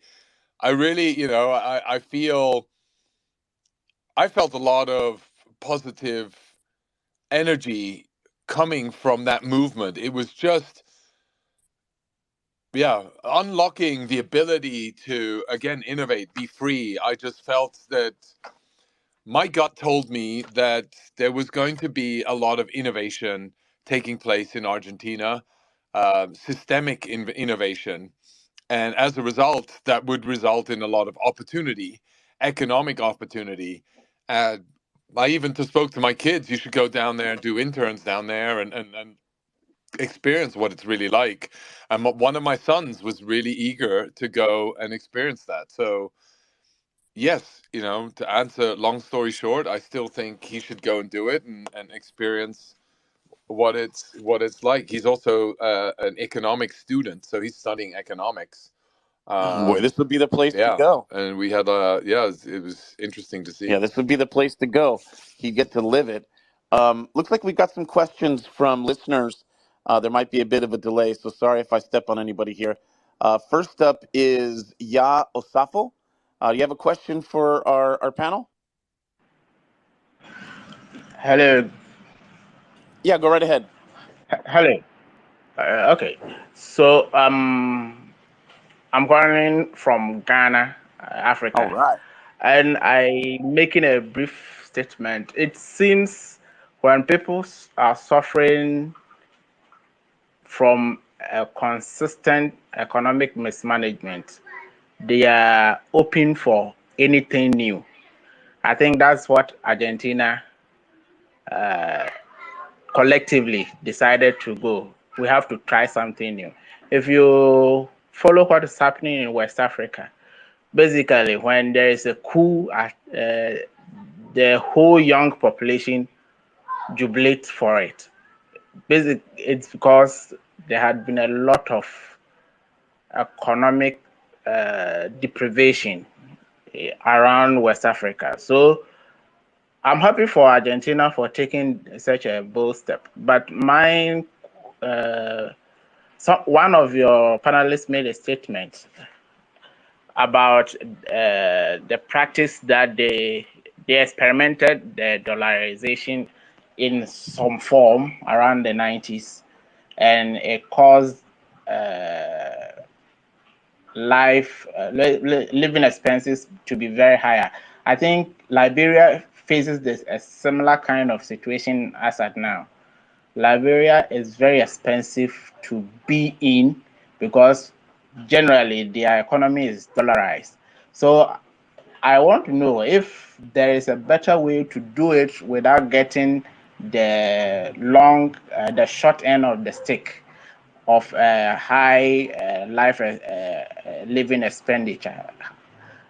I really, I felt a lot of positive energy coming from that movement. It was just, yeah, unlocking the ability to, again, innovate, be free. I just felt that my gut told me that there was going to be a lot of innovation taking place in Argentina, systemic innovation. And as a result, that would result in a lot of opportunity, economic opportunity. I even just spoke to my kids, you should go down there and do interns down there and experience what it's really like. And one of my sons was really eager to go and experience that. So yes, to answer long story short, I still think he should go and do it and experience what it's like. He's also an economics student, so he's studying economics.
Boy, this would be the place to
Yeah,
go.
and we had it was interesting to
Yeah,
see.
this would be the place to go. You get to live it. Looks like we've got some questions from listeners. There might be a bit of a delay, so sorry if I step on anybody here. First up is Ya Osafo. Do you have a question for our panel?
Hello.
Yeah, go right ahead.
Hello. Okay. So I'm calling from Ghana,
All
Africa,
right.
and I making a brief statement. It seems when people are suffering from a consistent economic mismanagement, they are open for anything new. I think that's what Argentina collectively decided to go. We have to try something new. If you follow what is happening in West Africa, Basically, when there is a coup, the whole young population jubilates for it. It's because there had been a lot of economic deprivation around West Africa. So I'm happy for Argentina for taking such a bold step. But one of your panelists made a statement about the practice that they experimented the dollarization in some form around the 90s, and it caused living expenses to be very higher. I think Liberia faces a similar kind of situation as at now. Liberia is very expensive to be in because generally their economy is dollarized. So I want to know if there is a better way to do it without getting the short end of the stick of high living expenditure.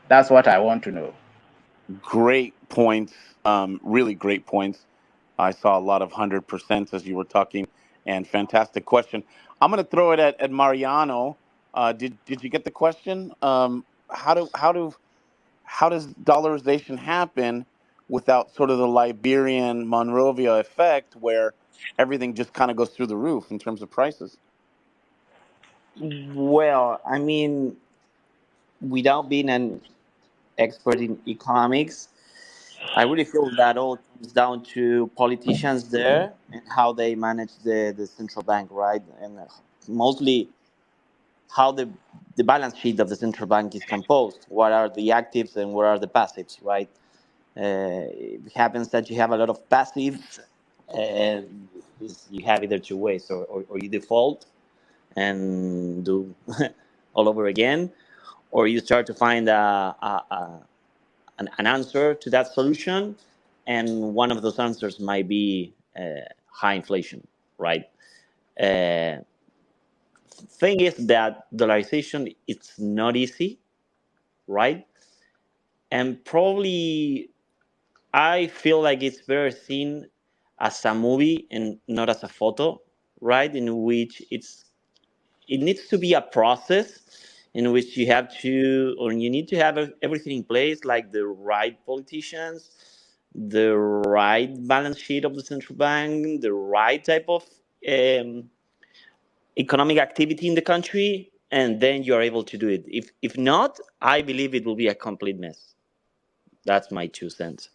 That's what I want to know.
Great points. Really great points. I saw a lot of 100% as you were talking, and fantastic question. I'm going to throw it at Mariano. Did you get the question? How does dollarization happen without sort of the Liberian Monrovia effect, where everything just kind of goes through the roof in terms of prices?
Well, I mean, without being an expert in economics, I really feel that all comes down to politicians there and how they manage the central bank, right? And mostly how the balance sheet of the central bank is composed. What are the actives and what are the passives, right? It happens that you have a lot of passives, and you have either two ways, or you default and do all over again, or you start to find an answer to that solution, and one of those answers might be high inflation, right? Uh, Thing is that dollarization, it's not easy, right? And probably I feel like it's better seen as a movie and not as a photo, right? In which it needs to be a process in which you have to, or you need to have everything in place, like the right politicians, the right balance sheet of the central bank, the right type of um, economic activity in the country, and then you are able to do it. If not, I believe it will be a complete mess. That's my 2 cents.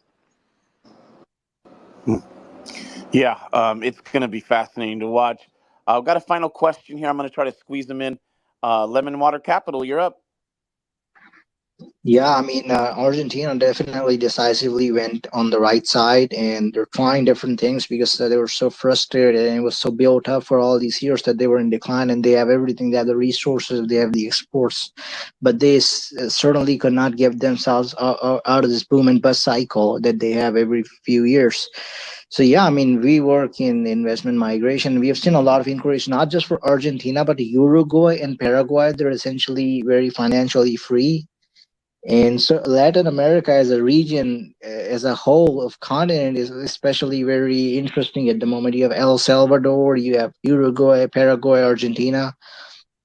Yeah, it's going to be fascinating to watch. I've got a final question here. I'm going to try to squeeze them in. Lemon Water Capital, you're up.
Yeah, I mean, Argentina definitely decisively went on the right side, and they're trying different things because they were so frustrated and it was so built up for all these years that they were in decline. And they have everything, they have the resources, they have the exports, but they certainly could not get themselves out of this boom and bust cycle that they have every few years. So yeah, I mean, we work in investment migration. We have seen a lot of inquiries, not just for Argentina, but Uruguay and Paraguay. They're essentially very financially free, and so Latin America as a region, as a whole of continent, is especially very interesting at the moment. You have El Salvador, you have Uruguay, Paraguay, Argentina,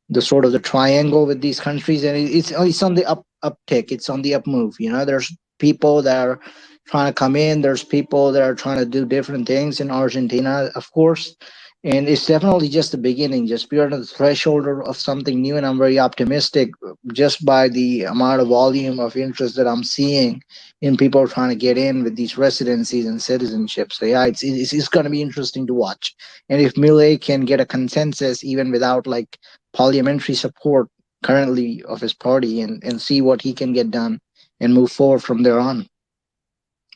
the sort of the triangle with these countries, and it's on the uptick. It's on the up move. You know, there's people that are trying to come in. There's people that are trying to do different things in Argentina, of course. And it's definitely just the beginning. Just we're on the threshold of something new, and I'm very optimistic just by the amount of volume of interest that I'm seeing in people trying to get in with these residencies and citizenship. So yeah, it's going to be interesting to watch. And if Milei can get a consensus, even without like parliamentary support currently of his party, and see what he can get done and move forward from there on.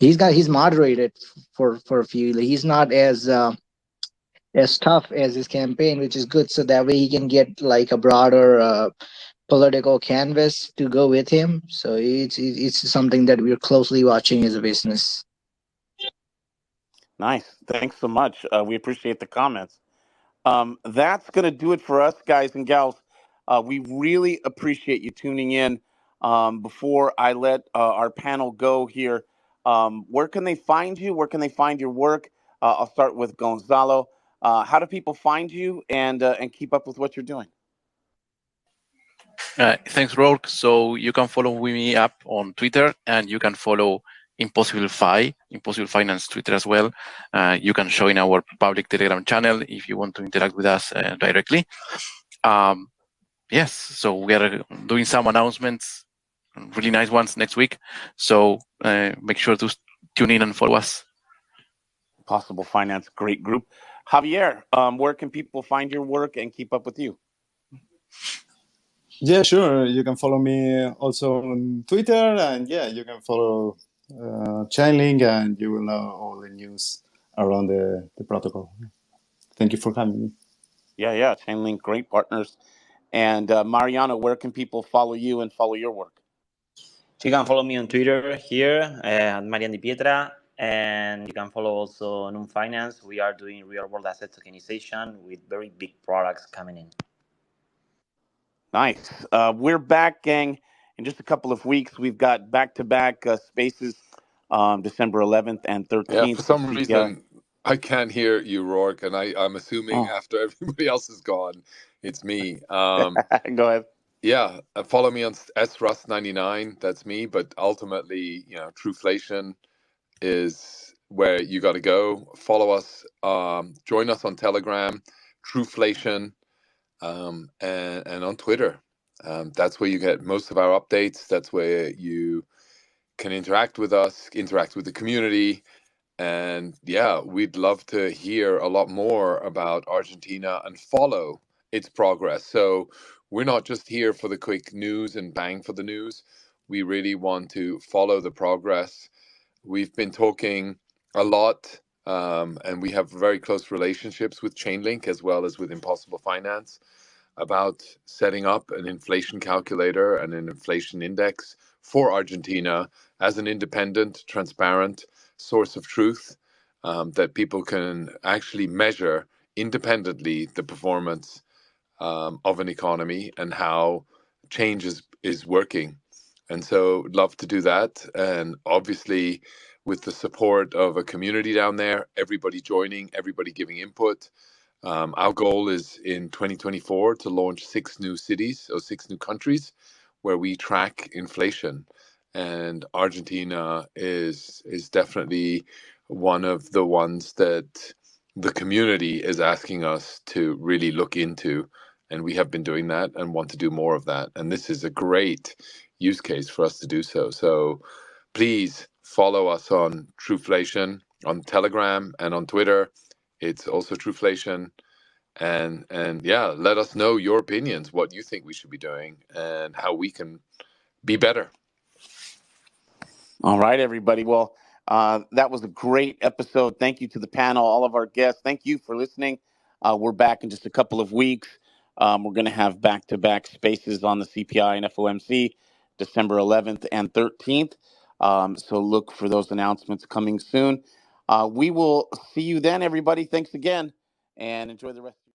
He's moderated for a few. He's not as tough as his campaign, which is good. So that way he can get like a broader political canvas to go with him. So it's something that we're closely watching as a business.
Nice. Thanks so much. We appreciate the comments. That's going to do it for us, guys and gals. We really appreciate you tuning in. before I let our panel go here, where can they find you? Where can they find your work? I'll start with Gonzalo. How do people find you and keep up with what you're doing?
Thanks, Rourke. So you can follow me up on Twitter, and you can follow Impossible Finance Twitter as well. You can join our public Telegram channel if you want to interact with us directly. Yes, so we are doing some announcements, really nice ones next week. So make sure to tune in and follow us.
Impossible Finance, great group. Javier, where can people find your work and keep up with you?
Yeah, sure. You can follow me also on Twitter, and yeah, you can follow Chainlink, and you will know all the news around the protocol. Thank you for having me.
Yeah, Chainlink, great partners. And Mariano, where can people follow you and follow your work?
You can follow me on Twitter here at Marian Di Pietra, and you can follow also Noon Finance. We are doing real world asset tokenization with very big products coming in.
Nice. We're back, gang. In just a couple of weeks, we've got back-to-back spaces, December 11th and 13th.
Yeah, for some
CPI.
reason, I can't hear you, Rourke, and I'm assuming after everybody else is gone, it's me.
Go ahead.
Yeah, follow me on srust99. That's me. But ultimately, Truflation is where you got to go. Follow us. Join us on Telegram, Truflation, and on Twitter. That's where you get most of our updates. That's where you can interact with us, interact with the community. And yeah, we'd love to hear a lot more about Argentina and follow its progress. So we're not just here for the quick news and bang for the news. We really want to follow the progress. We've been talking a lot, and we have very close relationships with Chainlink as well as with Impossible Finance about setting up an inflation calculator and an inflation index for Argentina as an independent, transparent source of truth, that people can actually measure independently the performance of an economy and how change is working. And so love to do that. And obviously, with the support of a community down there, everybody joining, everybody giving input. Our goal is in 2024 to launch 6 new cities or 6 new countries where we track inflation. And Argentina is definitely one of the ones that the community is asking us to really look into. And we have been doing that and want to do more of that. And this is a great use case for us to do so. So please follow us on Truflation on Telegram and on Twitter. It's also Truflation. And yeah, let us know your opinions, what you think we should be doing and how we can be better.
All right, everybody. Well, that was a great episode. Thank you to the panel, all of our guests. Thank you for listening. We're back in just a couple of weeks. We're going to have back-to-back spaces on the CPI and FOMC, December 11th and 13th. So look for those announcements coming soon. We will see you then, everybody. Thanks again, and enjoy the rest.